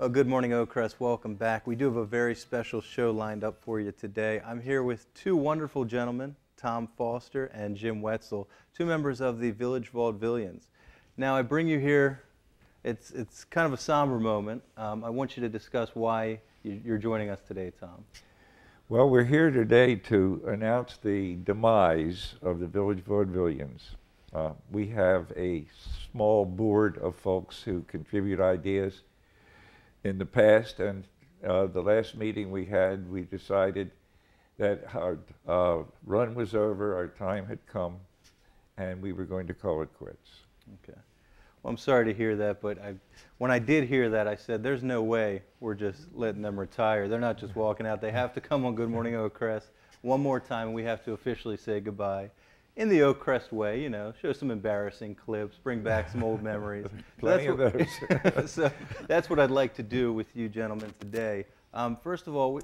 Well, good morning, Oakcrest. Welcome back. We do have a very special show lined up for you today. I'm here with two wonderful gentlemen, Tom Foster and Jim Wetzel, two members of the Village Vaudevillians. Now, I bring you here, it's kind of a somber moment. I want you to discuss why you're joining us today, Tom. Well, we're here today to announce the demise of the Village Vaudevillians. We have a small board of folks who contribute ideas in the past, and the last meeting we had, we decided that our run was over, our time had come, and we were going to call it quits. Okay. Well, I'm sorry to hear that, but when I did hear that, I said, there's no way we're just letting them retire. They're not just walking out. They have to come on Good Morning Oakcrest one more time, and we have to officially say goodbye. In the Oakcrest way, you know, show some embarrassing clips, bring back some old memories. Plenty of those. So that's what I'd like to do with you gentlemen today. First of all,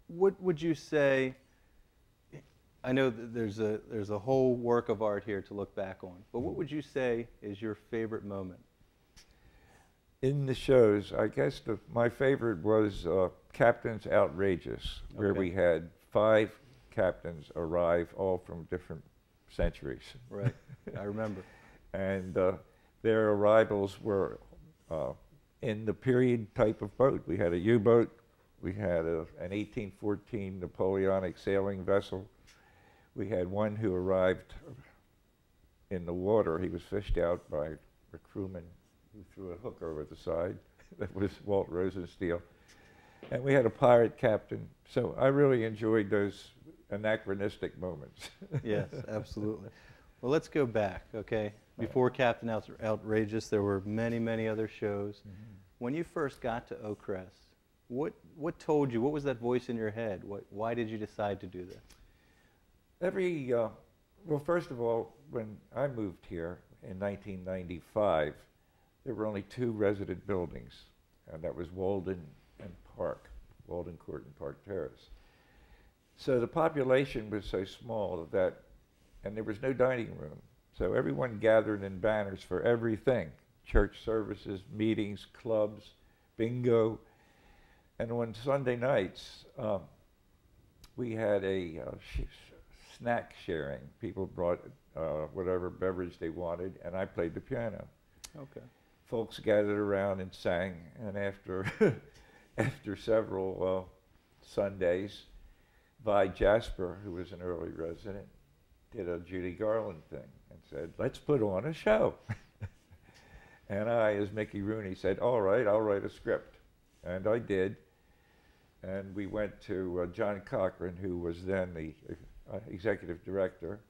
what would you say? I know that there's a whole work of art here to look back on, but what would you say is your favorite moment? In the shows, I guess my favorite was Captain's Outrageous, where we had 5 captains arrive, all from different centuries. Right, I remember. And their arrivals were in the period type of boat. We had a U-boat, we had an 1814 Napoleonic sailing vessel. We had one who arrived in the water. He was fished out by a crewman who threw a hook over the side. That was Walt Rosensteel. And we had a pirate captain. So I really enjoyed those anachronistic moments. Yes, absolutely. Well, let's go back, okay? Before Captain Outrageous, there were many, many other shows. Mm-hmm. When you first got to Oakcrest, what told you, what was that voice in your head? Why did you decide to do this? Well, first of all, when I moved here in 1995, there were only 2 resident buildings, and that was Walden and Park, Walden Court and Park Terrace. So the population was so small and there was no dining room. So everyone gathered in banners for everything, church services, meetings, clubs, bingo. And on Sunday nights, we had a snack sharing. People brought whatever beverage they wanted, and I played the piano. Okay. Folks gathered around and sang, and after several Sundays, Vi Jasper, who was an early resident, did a Judy Garland thing and said, let's put on a show. And I, as Mickey Rooney, said, all right, I'll write a script. And I did. And we went to John Cochran, who was then the executive director.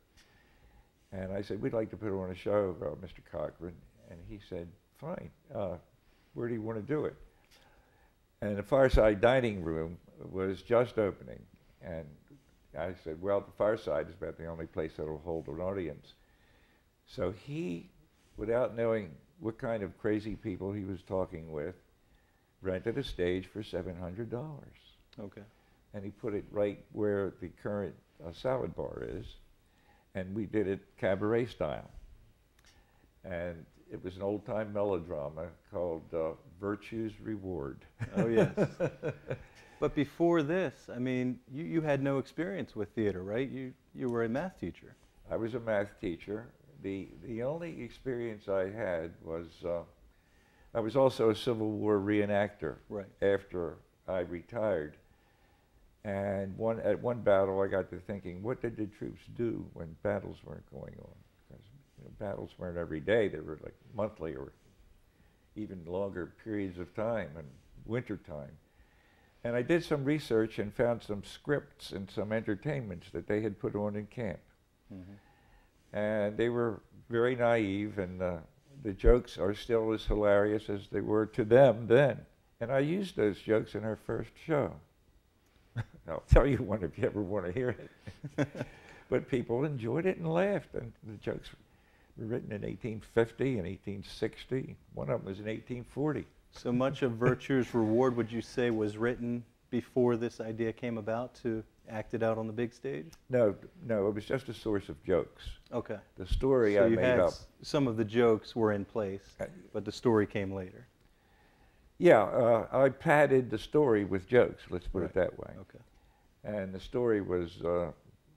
And I said, we'd like to put on a show, Mr. Cochran. And he said, fine, where do you want to do it? And the Fireside Dining Room was just opening. And I said, well, the Fireside is about the only place that will hold an audience. So he, without knowing what kind of crazy people he was talking with, rented a stage for $700. Okay. And he put it right where the current salad bar is. And we did it cabaret style. And it was an old-time melodrama called Virtue's Reward. Oh, yes. But before this, I mean, you had no experience with theater, right? You were a math teacher. I was a math teacher. The only experience I had was, I was also a Civil War reenactor after I retired. And at one battle, I got to thinking, what did the troops do when battles weren't going on? Because battles weren't every day. They were like monthly or even longer periods of time in winter time. And I did some research and found some scripts and some entertainments that they had put on in camp. Mm-hmm. And they were very naive, and the jokes are still as hilarious as they were to them then. And I used those jokes in our first show. I'll tell you one if you ever want to hear it. But people enjoyed it and laughed, and the jokes were written in 1850 and 1860. One of them was in 1840. So much of Virtue's Reward, would you say, was written before this idea came about to act it out on the big stage? No, it was just a source of jokes. Okay. The story I made up. Some of the jokes were in place, but the story came later. Yeah, I padded the story with jokes, let's put it that way. Okay. And the story was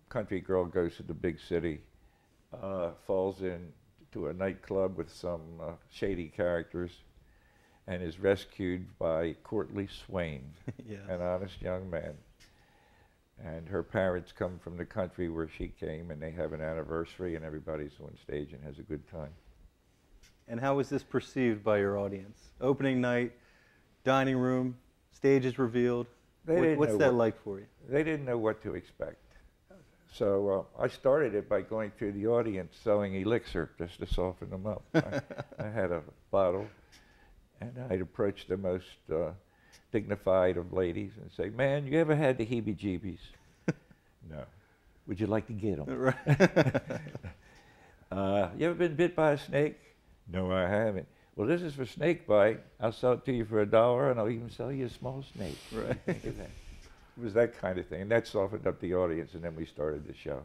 country girl goes to the big city, falls into a nightclub with some shady characters, and is rescued by courtly Swain, Yes. an honest young man. And her parents come from the country where she came, and they have an anniversary, and everybody's on stage and has a good time. And how was this perceived by your audience? Opening night, dining room, stage is revealed. What's that like for you? They didn't know what to expect. So I started it by going through the audience selling elixir just to soften them up. I had a bottle, and I'd approach the most dignified of ladies and say, "Man, you ever had the heebie-jeebies?" No. Would you like to get them? Right. You ever been bit by a snake? No, I haven't. Well, this is for snake bite. I'll sell it to you for $1, and I'll even sell you a small snake. Right. Think of that. It was that kind of thing, and that softened up the audience, and then we started the show.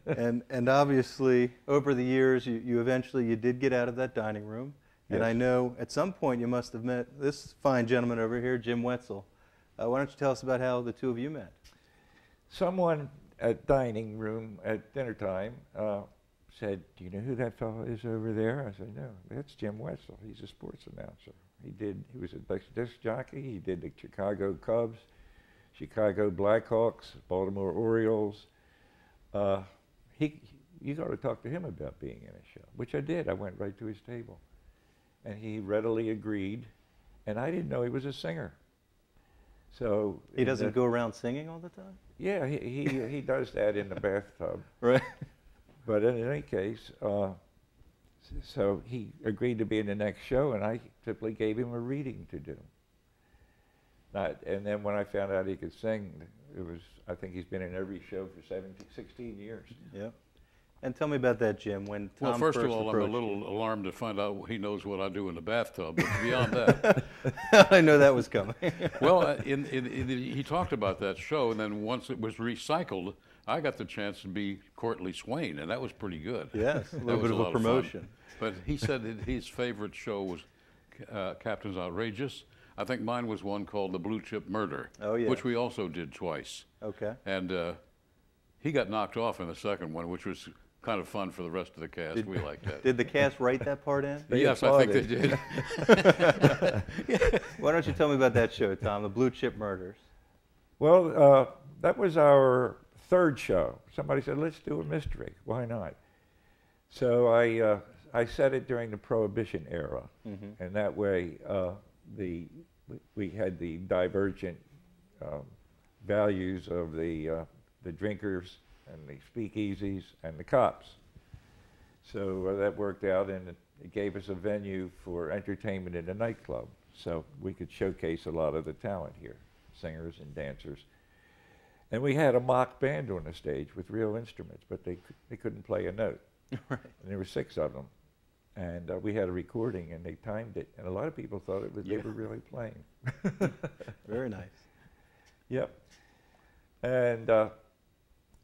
And obviously, over the years, you eventually did get out of that dining room. Yes. And I know at some point you must have met this fine gentleman over here, Jim Wetzel. Why don't you tell us about how the two of you met? Someone at dining room at dinner time said, "Do you know who that fellow is over there?" I said, "No, that's Jim Wetzel. He's a sports announcer. He was a disc jockey. He did the Chicago Cubs, Chicago Blackhawks, Baltimore Orioles. You got to talk to him about being in a show," which I did. I went right to his table. And he readily agreed, and I didn't know he was a singer. So he doesn't go around singing all the time? Yeah, he does that in the bathtub. Right. But in any case, so he agreed to be in the next show, and I simply gave him a reading to do. And then when I found out he could sing, I think he's been in every show for 16 years. Yeah. And tell me about that, Jim. When Tom well, first of all, I'm a you. little alarmed to find out he knows what I do in the bathtub. But beyond that, I know that was coming. well, he talked about that show, and then once it was recycled, I got the chance to be Courtly Swain, and that was pretty good. Yes, a little bit of a promotion. But he said that his favorite show was Captain's Outrageous. I think mine was one called The Blue Chip Murder, which we also did twice. Okay. And he got knocked off in the second one, which was kind of fun for the rest of the cast. We liked that. Did the cast write that part in? Yes, I think they did. Why don't you tell me about that show, Tom, The Blue Chip Murders? Well, that was our third show. Somebody said, "Let's do a mystery. Why not?" So I set it during the Prohibition era, and that way we had the divergent values of the drinkers and the speakeasies and the cops. So that worked out, and it gave us a venue for entertainment in a nightclub. So we could showcase a lot of the talent here, singers and dancers. And we had a mock band on the stage with real instruments, but they couldn't play a note. Right. And there were 6 of them. And we had a recording, and they timed it. And a lot of people thought they were really playing. Very nice. Yep. And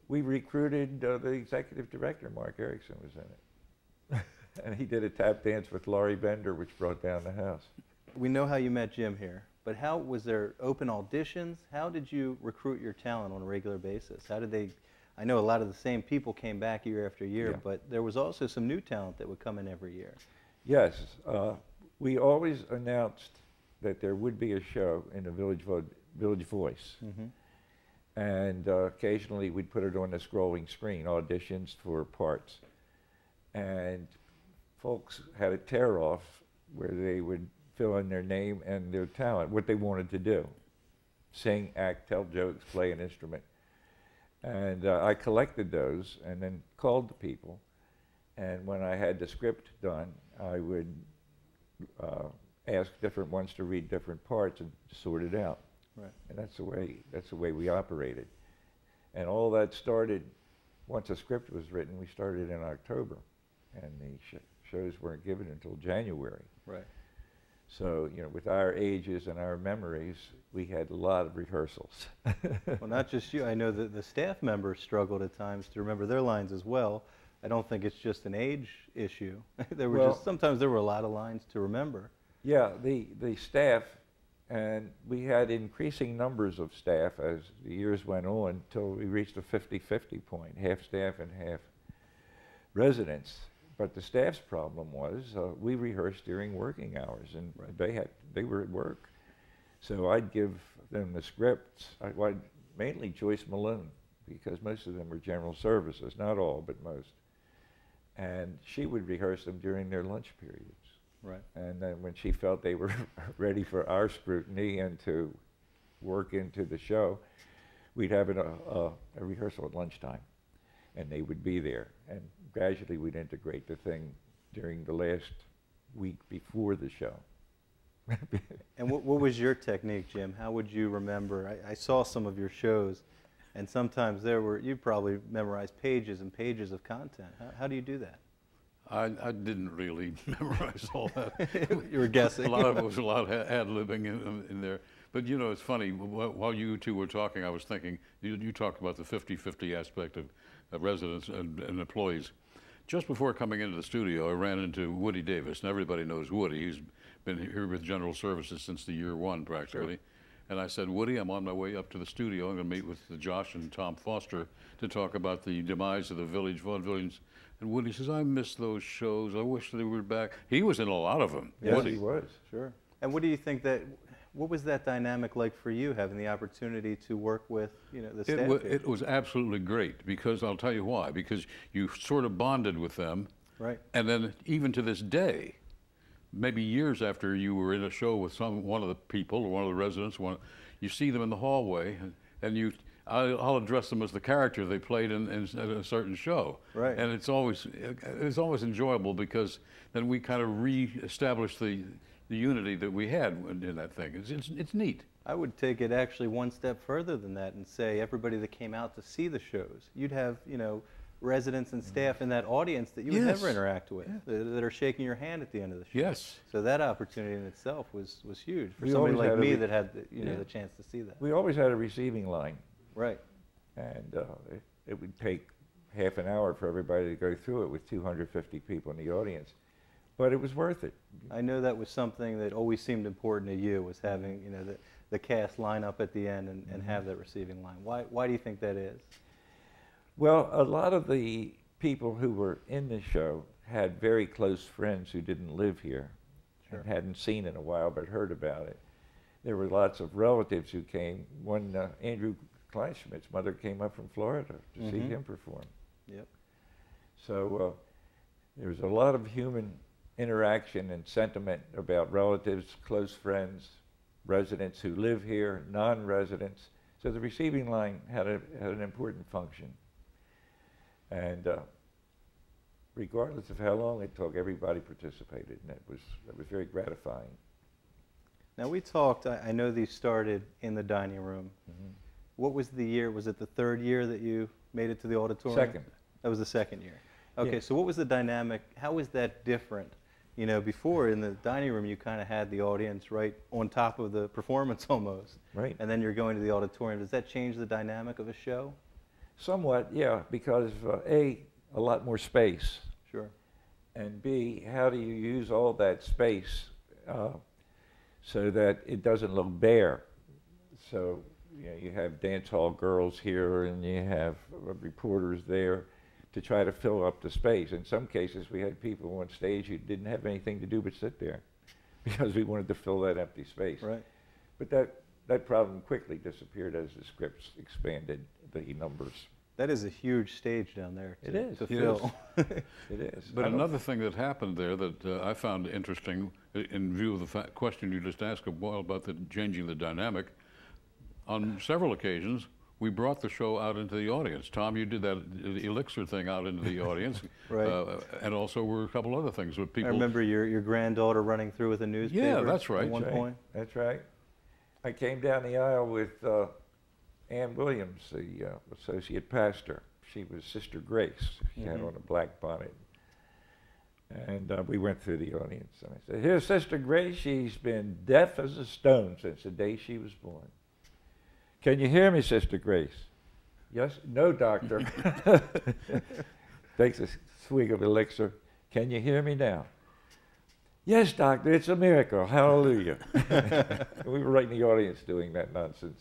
we recruited the executive director, Mark Erickson, was in it. And he did a tap dance with Laurie Bender, which brought down the house. We know how you met Jim here, but how was there open auditions? How did you recruit your talent on a regular basis? How did they, I know a lot of the same people came back year after year, but there was also some new talent that would come in every year. Yes. We always announced that there would be a show in the Village Voice. And occasionally we'd put it on the scrolling screen, auditions for parts. And folks had a tear-off where they would fill in their name and their talent, what they wanted to do. Sing, act, tell jokes, play an instrument. And I collected those and then called the people. And when I had the script done, I would ask different ones to read different parts and sort it out. Right. And that's the way we operated. And all that started, once a script was written, we started in October. And the shows weren't given until January. Right. So, you know, with our ages and our memories, we had a lot of rehearsals. Well, not just you. I know that the staff members struggled at times to remember their lines as well. I don't think it's just an age issue. Sometimes there were a lot of lines to remember. Yeah, the staff, and we had increasing numbers of staff as the years went on until we reached a 50-50 point, half staff and half residents. But the staff's problem was we rehearsed during working hours, and they were at work. So I'd give them the scripts. I'd mainly Joyce Malone, because most of them were general services, not all, but most. And she would rehearse them during their lunch periods. Right. And then when she felt they were ready for our scrutiny and to work into the show, we'd have a rehearsal at lunchtime, and they would be there. And gradually we'd integrate the thing during the last week before the show. And what was your technique, Jim? How would you remember? I saw some of your shows, and sometimes you probably memorized pages and pages of content. How do you do that? I didn't really memorize all that. You were guessing. A lot of it was a lot of ad-libbing in there. But you know, it's funny, while you two were talking, I was thinking, you talked about the 50-50 aspect of residents and employees. Just before coming into the studio, I ran into Woody Davis, and everybody knows Woody. He's been here with General Services since the year one, practically. Sure. And I said, Woody, I'm on my way up to the studio. I'm going to meet with Josh and Tom Foster to talk about the demise of the Village Vaudevillians. And Woody says, I miss those shows. I wish they were back. He was in a lot of them. Yes, Woody. he was. Sure. And what do you think what was that dynamic like for you, having the opportunity to work with, the staff? It was absolutely great, because I'll tell you why. Because you sort of bonded with them. Right. And then even to this day, maybe years after you were in a show with one of the people or one of the residents, you see them in the hallway, and I'll address them as the character they played in a certain show. Right. And it's always enjoyable, because then we kind of re-establish the unity that we had in that thing. It's neat. I would take it actually one step further than that and say everybody that came out to see the shows, you'd have, residents and staff in that audience that you would never interact with, that are shaking your hand at the end of the show. Yes. So that opportunity in itself was huge for somebody like me that had the chance to see that. We always had a receiving line. Right. And it would take half an hour for everybody to go through it with 250 people in the audience. But it was worth it. I know that was something that always seemed important to you, was having the cast line up at the end and have that receiving line. Why do you think that is? Well, a lot of the people who were in the show had very close friends who didn't live here, and hadn't seen in a while but heard about it. There were lots of relatives who came. One, Andrew Kleinschmidt's mother came up from Florida to see him perform. Yep. So there was a lot of human interaction and sentiment about relatives, close friends, residents who live here, non-residents. So the receiving line had an important function. And regardless of how long it took, everybody participated, and that was very gratifying. Now we talked, I know these started in the dining room. What was the year? Was it the third year that you made it to the auditorium? Second. That was the second year. Okay, so what was the dynamic? How was that different? Before in the dining room, you kind of had the audience right on top of the performance almost. Right. And then you're going to the auditorium. Does that change the dynamic of a show? Somewhat, yeah, because A, a lot more space. Sure. And B, how do you use all that space so that it doesn't look bare? So you have dance hall girls here, and you have reporters there to try to fill up the space. In some cases, we had people on stage who didn't have anything to do but sit there, because we wanted to fill that empty space. Right. But that problem quickly disappeared as the scripts expanded the numbers. That is a huge stage down there to fill. It is. But another thing that happened there that I found interesting, in view of the question you just asked a while about changing the dynamic, on several occasions, we brought the show out into the audience. Tom, you did that the elixir thing out into the audience. Right. And also were a couple other things with people. I remember your granddaughter running through with a newspaper. Yeah, that's right. At one point. That's right. I came down the aisle with Ann Williams, the associate pastor. She was Sister Grace. She had on a black bonnet. And we went through the audience. And I said, here's Sister Grace. She's been deaf as a stone since the day she was born. Can you hear me, Sister Grace? Yes? No, doctor. Takes a swig of elixir. Can you hear me now? Yes, doctor, it's a miracle. Hallelujah. We were right in the audience doing that nonsense.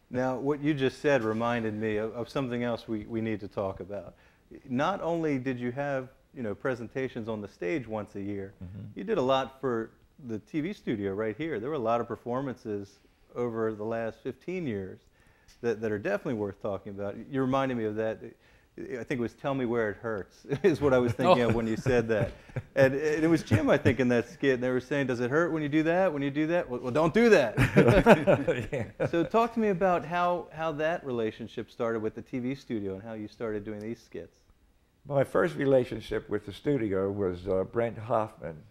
Now, what you just said reminded me of something else we need to talk about. Not only did you have, you know, presentations on the stage once a year, you did a lot for the TV studio right here. There were a lot of performances over the last 15 years that are definitely worth talking about. You reminded me of that. I think it was "Tell Me Where It Hurts" is what I was thinking of when you said that. And it was Jim, I think, in that skit. And they were saying, "Does it hurt when you do that? When you do that? Well, don't do that." Yeah. So talk to me about how that relationship started with the TV studio and how you started doing these skits. My first relationship with the studio was Brent Hoffman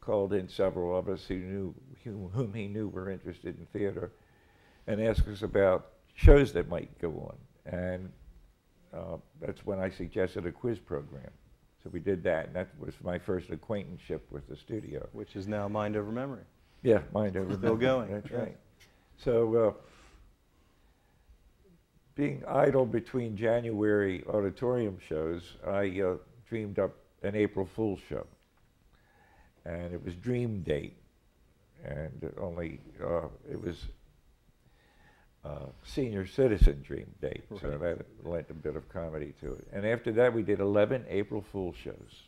called in several of us whom he knew were interested in theater and asked us about shows that might go on. And that's when I suggested a quiz program. So we did that, and that was my first acquaintanceship with the studio. Which is now Mind Over Memory. Yeah, Mind Over Memory. Still going. That's right. So being idle between January auditorium shows, I dreamed up an April Fool's show. And it was Dream Date. And it was senior citizen dream date, right. So that lent a bit of comedy to it. And after that, we did 11 April Fool's shows,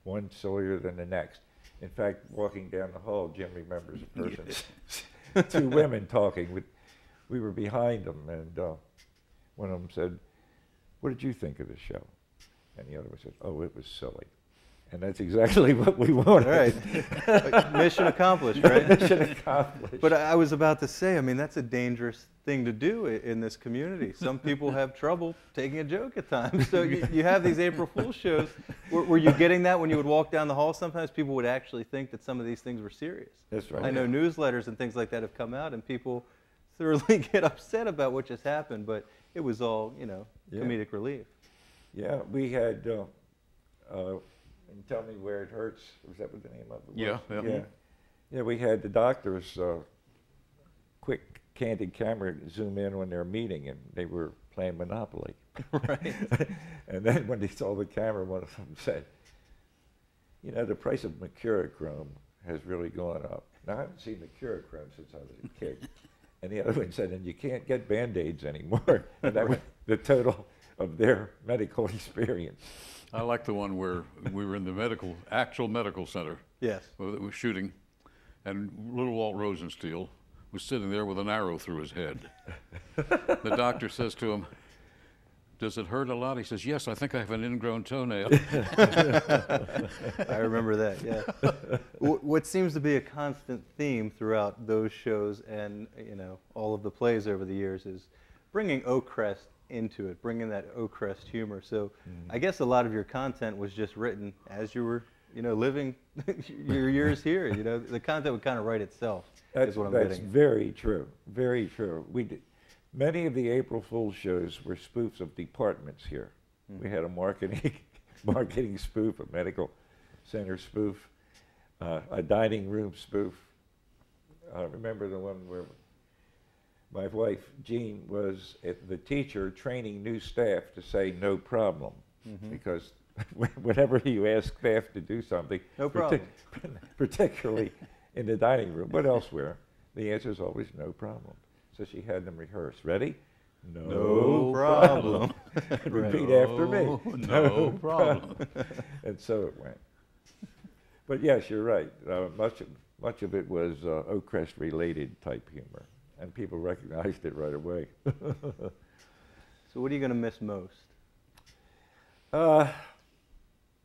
one sillier than the next. In fact, walking down the hall, Jim remembers a person, two women talking. We were behind them, and one of them said, "What did you think of the show?" And the other one said, "Oh, it was silly." And that's exactly what we wanted. Right. Mission accomplished, right? Mission accomplished. But I was about to say, I mean, that's a dangerous thing to do in this community. Some people have trouble taking a joke at times. So you have these April Fool's shows. Were you getting that when you would walk down the hall? Sometimes people would actually think that some of these things were serious. That's right. I know newsletters and things like that have come out, and people thoroughly get upset about what just happened, but it was all, you know, comedic relief. Yeah, we had... and Tell Me Where It Hurts, was that what the name of it was? Yeah, we had the doctors quick candid camera zoom in when they're meeting, and they were playing Monopoly. Right. And then when they saw the camera, one of them said, "You know, the price of mercurochrome has really gone up." Now, I haven't seen mercurochrome since I was a kid. And the other one said, "And you can't get Band-Aids anymore." And that was the total of their medical experience. I like the one where we were in the actual medical center. Yes. We were shooting, and little Walt Rosensteel was sitting there with an arrow through his head. The doctor says to him, "Does it hurt a lot?" He says, "Yes, I think I have an ingrown toenail." I remember that, yeah. What seems to be a constant theme throughout those shows and, you know, all of the plays over the years is bringing Oakcrest into it, bringing that Oakcrest humor. So I guess a lot of your content was just written as you were, you know, living your years here. You know, the content would kind of write itself. That's what I'm getting. That's very true. Very true. We did. Many of the April Fool's shows were spoofs of departments here. We had a marketing spoof, a medical center spoof, a dining room spoof. I remember the one where my wife, Jean, was the teacher training new staff to say no problem, because whenever you ask staff to do something, no problem. Particularly in the dining room, but elsewhere, the answer is always no problem. So she had them rehearse. Ready? No problem. Repeat after me. No problem. And so it went. But yes, you're right. Much of it was Oakcrest-related type humor. And people recognized it right away. So what are you going to miss most?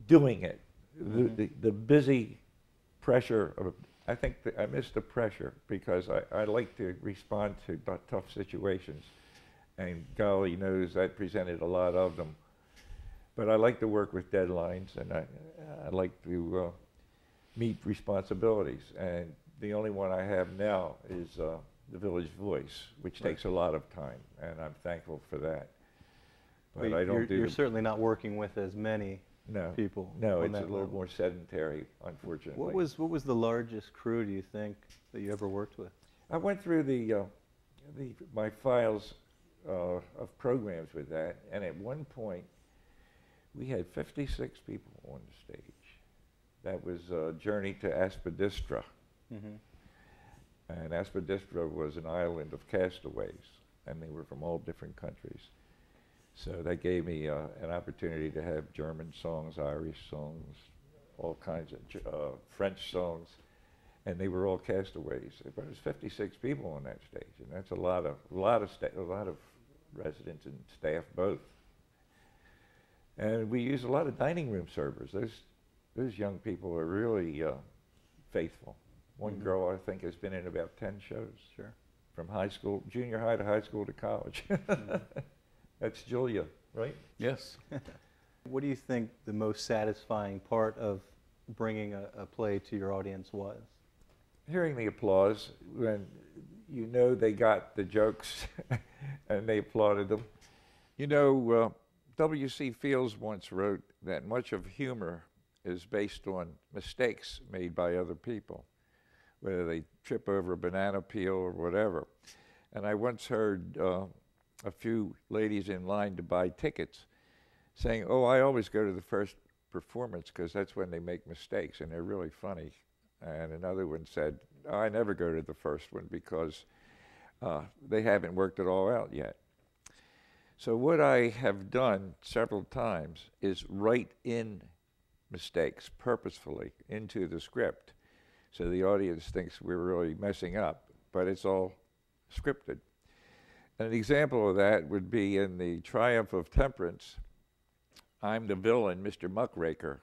Doing it. The busy pressure of, I think I miss the pressure because I like to respond to tough situations. And golly knows I presented a lot of them. But I like to work with deadlines, and I like to meet responsibilities. And the only one I have now is the Village Voice, which takes a lot of time, and I'm thankful for that. But I don't you're certainly not working with as many people. No, it's a little more sedentary, unfortunately. What was the largest crew, do you think, that you ever worked with? I went through my files of programs with that, and at one point we had 56 people on the stage. that was Journey to Aspidistra. Mm-hmm. And Aspidistra was an island of castaways, and they were from all different countries. So that gave me an opportunity to have German songs, Irish songs, all kinds of French songs, and they were all castaways. But it was 56 people on that stage, and that's a lot of residents and staff both. And we used a lot of dining room servers. Those young people are really faithful. One Mm-hmm. girl, I think, has been in about 10 shows. Sure. From high school, junior high to high school to college. Mm-hmm. That's Julia, right? Yes. What do you think the most satisfying part of bringing a play to your audience was? Hearing the applause when you know they got the jokes and they applauded them. You know, W.C. Fields once wrote that much of humor is based on mistakes made by other people, whether they trip over a banana peel or whatever. And I once heard a few ladies in line to buy tickets saying, "Oh, I always go to the first performance because that's when they make mistakes and they're really funny." And another one said, "Oh, I never go to the first one because they haven't worked it all out yet." So what I have done several times is write in mistakes purposefully into the script so the audience thinks we're really messing up, but it's all scripted. An example of that would be in the Triumph of Temperance. I'm the villain, Mr. Muckraker,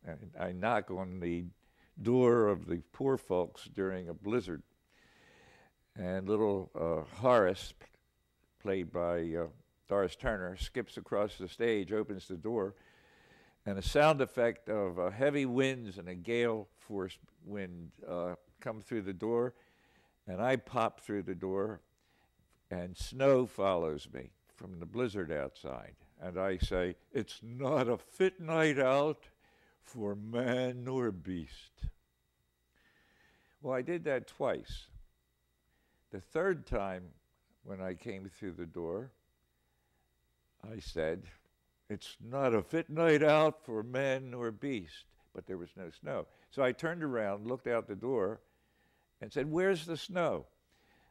and I knock on the door of the poor folks during a blizzard. And little Horace, played by Doris Turner, skips across the stage, opens the door, and a sound effect of heavy winds and a gale force wind come through the door, and I pop through the door, and snow follows me from the blizzard outside. And I say, "It's not a fit night out for man nor beast." Well, I did that twice. The third time, when I came through the door, I said, "It's not a fit night out for man nor beast," but there was no snow. So I turned around, looked out the door, and said, "Where's the snow?"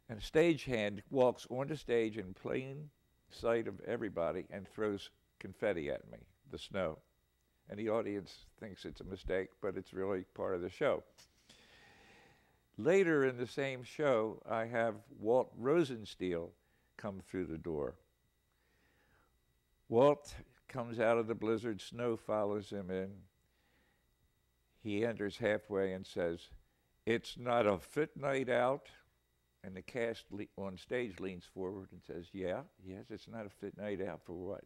And a stagehand walks onto stage in plain sight of everybody and throws confetti at me, the snow. And the audience thinks it's a mistake, but it's really part of the show. Later in the same show, I have Walt Rosenstiel come through the door. Walt comes out of the blizzard, snow follows him in. He enters halfway and says, "It's not a fit night out." And the cast on stage leans forward and says, "Yes, it's not a fit night out for what?"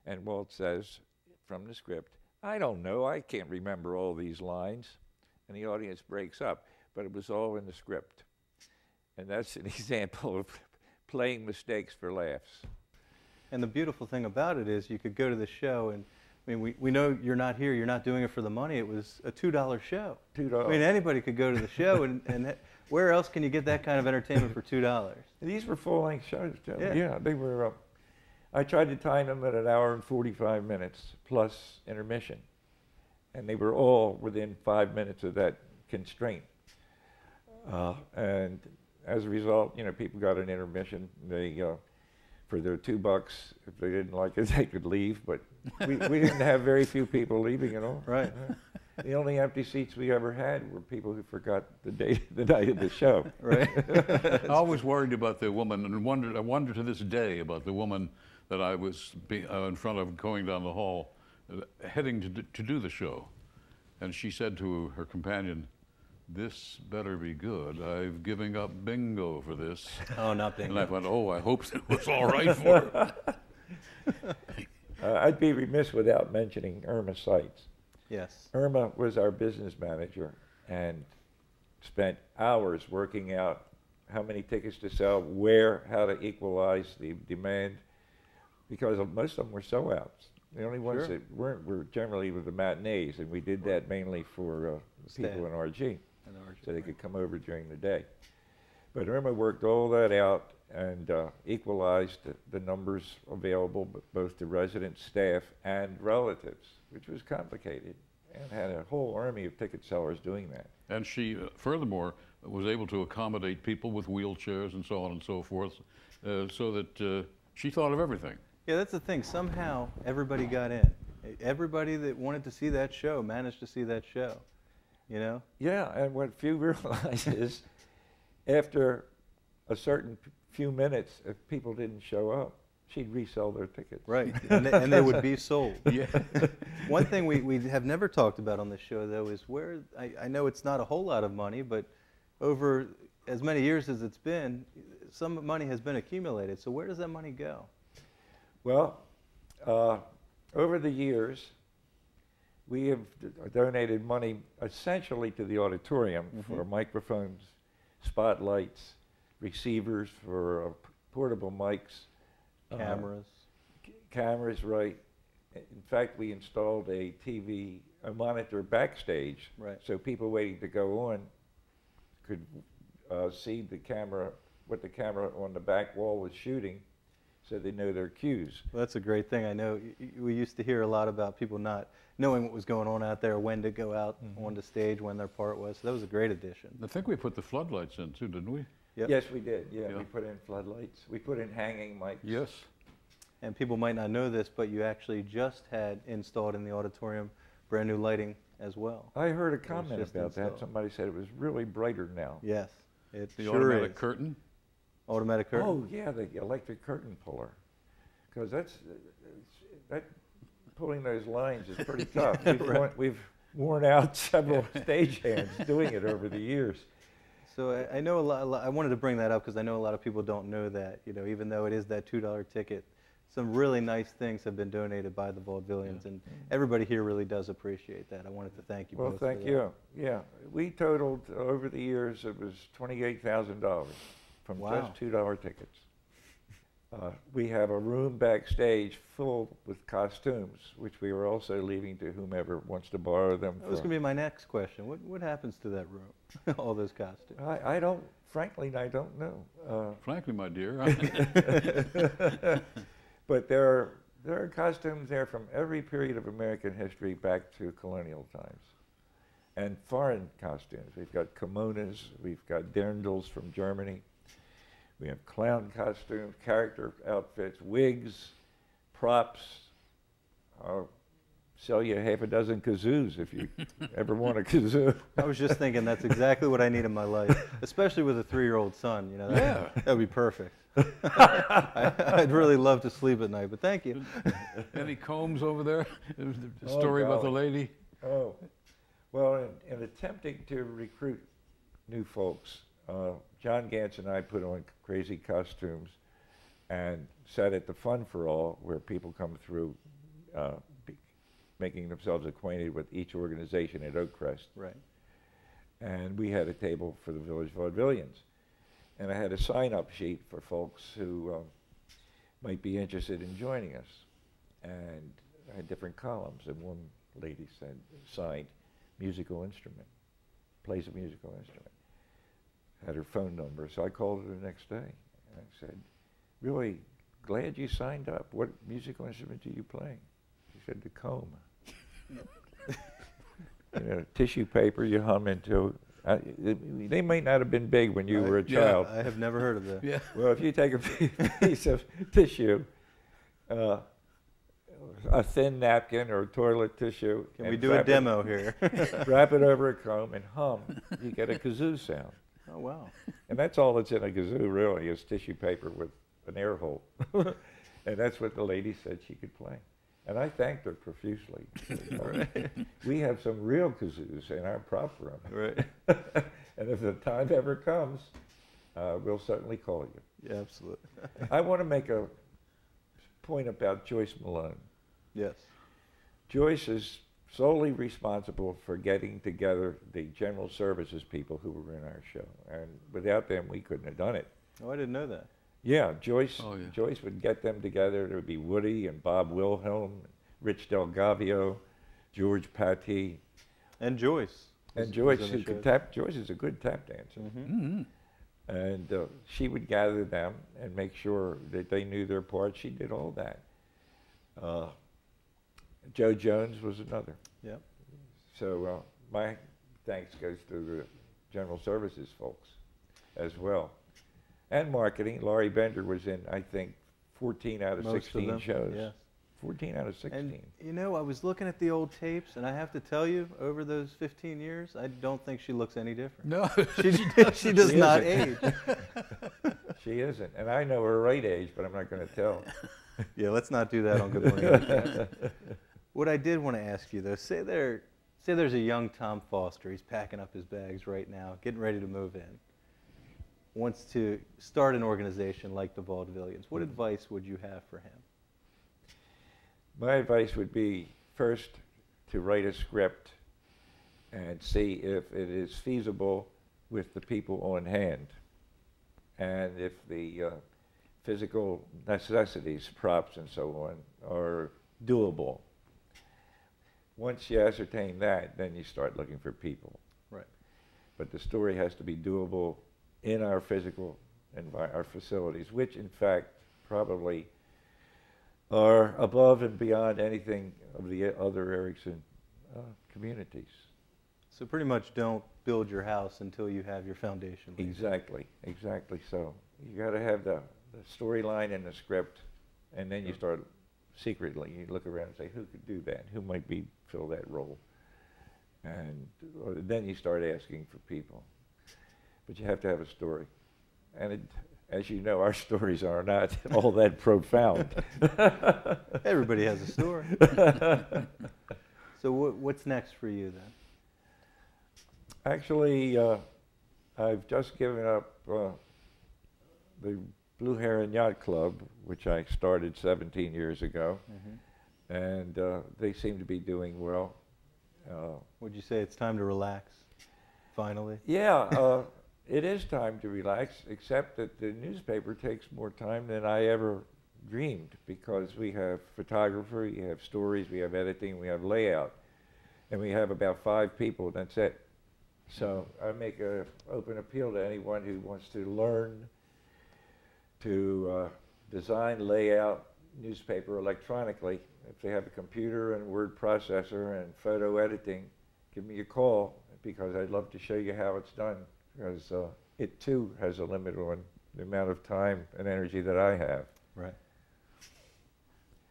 And Walt says, from the script, "I don't know, I can't remember all these lines." And the audience breaks up, but it was all in the script. And that's an example of playing mistakes for laughs. And the beautiful thing about it is you could go to the show, and I mean, we know you're not here, you're not doing it for the money. It was a $2 show. $2. I mean, anybody could go to the show, and where else can you get that kind of entertainment for $2? These were full-length shows, too. Yeah. They were, I tried to time them at 1 hour and 45 minutes plus intermission. And they were all within 5 minutes of that constraint. And as a result, you know, people got an intermission. They, for their $2, if they didn't like it, they could leave. But we didn't have very few people leaving at all. Right. The only empty seats we ever had were people who forgot the night of the show. Right. I always worried about the woman, and I wonder to this day about the woman that I was in front of going down the hall, heading to do the show. And she said to her companion, "This better be good. I'm giving up bingo for this." Oh, not bingo. And I went, "Oh, I hope it was all right for her." I'd be remiss without mentioning Irma Seitz. Yes. Irma was our business manager and spent hours working out how many tickets to sell, where, how to equalize the demand, because most of them were sellouts. The only ones Sure. that weren't were generally with the matinees, and we did that mainly for people in RG, so they could come over during the day. But Irma worked all that out and equalized the numbers available, both to residents, staff, and relatives, which was complicated. and had a whole army of ticket sellers doing that. And she, furthermore, was able to accommodate people with wheelchairs and so on and so forth, so that she thought of everything. Yeah, that's the thing. Somehow, everybody got in. Everybody that wanted to see that show managed to see that show, you know? Yeah, and what few realize is after a certain few minutes, if people didn't show up, she'd resell their tickets. Right, and they would be sold. Yeah. One thing we have never talked about on this show, though, is where, I know it's not a whole lot of money, but over as many years as it's been, some money has been accumulated. So where does that money go? Well, over the years, we have donated money essentially to the auditorium for microphones, spotlights, receivers for portable mics. Cameras. Cameras, right. In fact, we installed a monitor backstage, right, so people waiting to go on could see the camera, what the camera on the back wall was shooting, so they know their cues. Well, that's a great thing. I know we used to hear a lot about people not knowing what was going on out there, when to go out on the stage, when their part was. So that was a great addition. I think we put the floodlights in too, didn't we? Yep. Yes, we did. Yeah, we put in floodlights. We put in hanging mics. Yes. And people might not know this, but you actually just had installed in the auditorium brand new lighting as well. I heard a comment about that. Somebody said it was really brighter now. Yes, it the sure automatic is. curtain. Automatic curtain. Oh yeah, the electric curtain puller. Because that pulling those lines is pretty tough. We've worn out several stagehands doing it over the years. So I know a lot. I wanted to bring that up because I know a lot of people don't know that. You know, even though it is that $2 ticket, some really nice things have been donated by the Vaudevillians, and everybody here really does appreciate that. I wanted to thank you both. Well, thank you. Yeah, we totaled over the years, it was $28,000 from just $2 tickets. We have a room backstage full with costumes, which we are also leaving to whomever wants to borrow them. That was going to be my next question. What happens to that room, all those costumes? I don't, frankly, I don't know. Frankly, my dear. But there are costumes there from every period of American history back to colonial times. And foreign costumes. We've got kimonos, we've got dirndls from Germany. We have clown costumes, character outfits, wigs, props. I'll sell you half a dozen kazoos if you ever want a kazoo. I was just thinking that's exactly what I need in my life, especially with a 3-year-old son. You know, that would be perfect. I'd really love to sleep at night, but thank you. Any combs over there? The story about the lady? Oh, well, in attempting to recruit new folks, John Gantz and I put on crazy costumes and sat at the Fun for All, where people come through making themselves acquainted with each organization at Oakcrest. Right. And we had a table for the Village Vaudevillians. And I had a sign-up sheet for folks who might be interested in joining us. And I had different columns, and one lady said, signed, musical instrument, plays a musical instrument. Had her phone number, so I called her the next day. And I said, really glad you signed up. What musical instrument do you play? She said, the comb. You know, tissue paper you hum into. They might not have been big when you were a child. I have never heard of that. Yeah. Well, if you take a piece of tissue, a thin napkin or toilet tissue. Can we do a demo here? Wrap it over a comb and hum, you get a kazoo sound. Oh, wow. And that's all that's in a kazoo, really, is tissue paper with an air hole. And that's what the lady said she could play. And I thanked her profusely. Right. We have some real kazoos in our prop room. Right. And if the time ever comes, we'll certainly call you. Yeah, absolutely. I want to make a point about Joyce Malone. Yes. Joyce is solely responsible for getting together the general services people who were in our show. And without them, we couldn't have done it. Oh, I didn't know that. Yeah, Joyce would get them together. There would be Woody and Bob Wilhelm, Rich Del Gavio, George Patty. And Joyce. And Joyce, who could tap. Joyce is a good tap dancer. And she would gather them and make sure that they knew their part. She did all that. Joe Jones was another. Yep. So my thanks goes to the general services folks as well. And marketing. Laurie Bender was in, I think, 14 out of 16 shows. Yes. 14 out of 16. And you know, I was looking at the old tapes, and I have to tell you, over those 15 years, I don't think she looks any different. No. She does not age. She isn't. And I know her right age, but I'm not going to tell. Yeah, let's not do that on Good Morning Podcast. What I did want to ask you, though, say there's a young Tom Foster. He's packing up his bags right now, getting ready to move in. Wants to start an organization like the Vaudevillians. What advice would you have for him? My advice would be, first, to write a script and see if it is feasible with the people on hand, and if the physical necessities, props and so on, are doable. Once you ascertain that, then you start looking for people. Right. But the story has to be doable in our physical our facilities, which in fact probably are above and beyond anything of the other Erickson communities. So pretty much don't build your house until you have your foundation laid. Exactly, exactly so. You got to have the storyline and the script, and then you start secretly, you look around and say, who could do that? Who might fill that role? And then you start asking for people. But you have to have a story. And as you know, our stories are not all that profound. Everybody has a story. So what's next for you then? Actually, I've just given up the Blue Heron Yacht Club, which I started 17 years ago, and they seem to be doing well. Would you say it's time to relax, finally? Yeah, it is time to relax, except that the newspaper takes more time than I ever dreamed, because we have photography, we have stories, we have editing, we have layout, and we have about 5 people, that's it. So I make an open appeal to anyone who wants to learn to design, layout newspaper electronically. If they have a computer and word processor and photo editing, give me a call, because I'd love to show you how it's done, because it too has a limit on the amount of time and energy that I have. Right.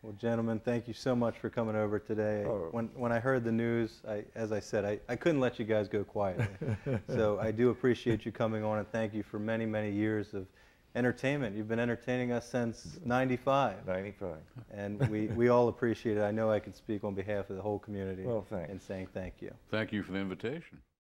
Well, gentlemen, thank you so much for coming over today. Oh. When I heard the news, as I said, I couldn't let you guys go quietly. So I do appreciate you coming on, and thank you for many, many years of entertainment. You've been entertaining us since '95. 95. And we all appreciate it. I know I can speak on behalf of the whole community Well, thanks. in saying thank you. Thank you for the invitation.